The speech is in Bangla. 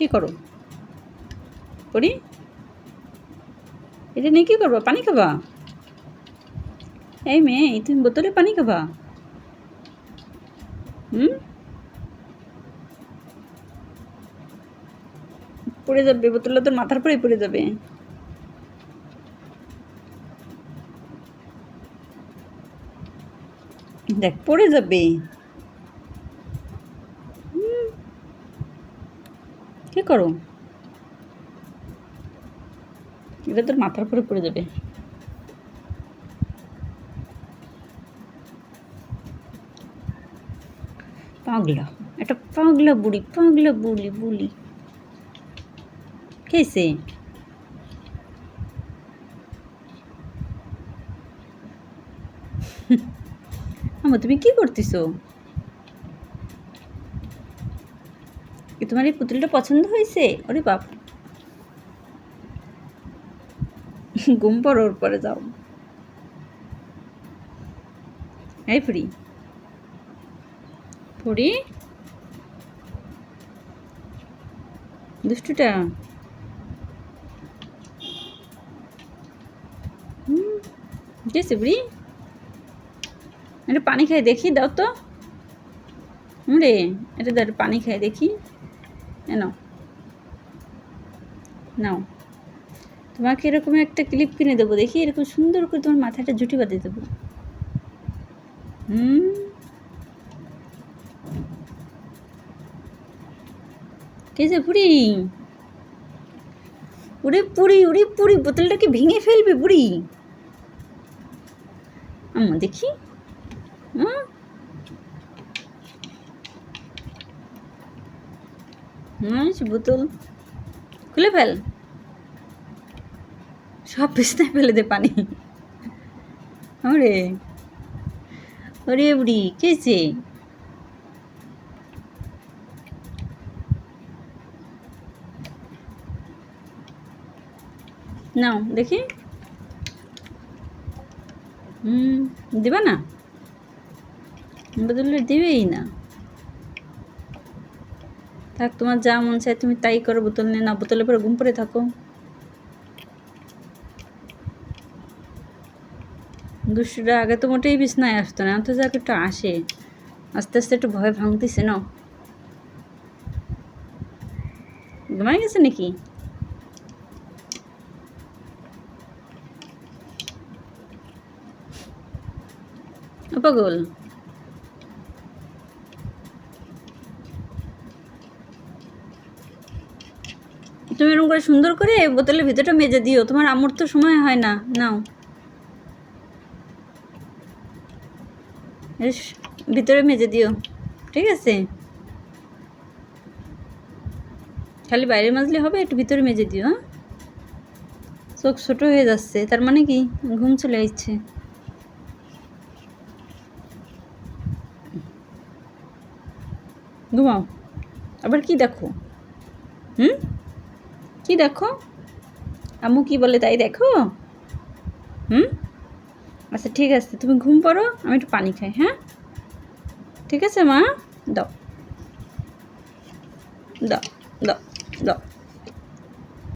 কি করো পরি? এটা নিয়ে কী করবা? পানি খাবা? এই মেয়ে, তুমি বোতলে পানি খাবা? পড়ে যাবে, বোতলটা তোর মাথার পরেই পড়ে যাবে। দেখ পড়ে যাবে। কি করো? এটা তোর মাথার উপরে পড়ে যাবে। পাগলা, একটা পাগলা বুড়ি, পাগলা বুড়ি বুড়ি খেয়েছে। আমা তুমি কি করতেছো? কি তোমার এই পুতুলটা পছন্দ হয়েছে? ওরে বাপ, ঘুম পড়ো, ওর পরে যাও। এই ফুড়ি, ফুড়ি দুষ্টুটা। গেছে বুড়ি, এটা পানি খাই দেখি, দাও তো রে, এটা দাও, পানি খাই দেখি। নাও নাও, তোমাকে এরকম একটা ক্লিপ কিনে দেবো, দেখি এরকম সুন্দর করে তোমার মাথাটা জুটি বাঁধে দেবো। কেছে বুড়ি? উড়ে পুরি, উড়ে পুরি, বোতলটাকে ভেঙে ফেলবে বুড়ি। আম্মা দেখি। বোতল খুলে ফেল, সব বিছনায় ফেলে দে পানি। ওরে ওরে বুড়ি, কেছে? নাও দেখি। দেবা না? বোতলে দেবেই না। থাক, তোমার যা মন চায় তুমি তাই করো, বোতল নিয়ে না, বোতলের পরে ঘুম পড়ে থাকো। দুষ্টুটা আগে তো মোটেই বিছনায় আসতো না, তো যাক একটু আসে, আস্তে আস্তে একটু ভয় ভাঙতেছে না। ঘুমাই গেছে নাকি? পাগল, তুমি এরকম করে সুন্দর করে বোতলের ভিতরটা মেজে দিও, তোমার আম্মুর তো সময় হয় না। নাও, ভিতরে মেজে দিও, ঠিক আছে? খালি বাইরে মাজলে হবে, একটু ভিতরে মেজে দিও। হ্যাঁ, চোখ ছোটো হয়ে যাচ্ছে, তার মানে কি ঘুম চলে আসছে। ঘুমাও। আবার কি দেখো? কি দেখো? আম্মু কি বলে তাই দেখো? আচ্ছা ঠিক আছে, তুমি ঘুম পড়ো, আমি একটু পানি খাই। হ্যাঁ ঠিক আছে মা, দাও দাও দাও দাও।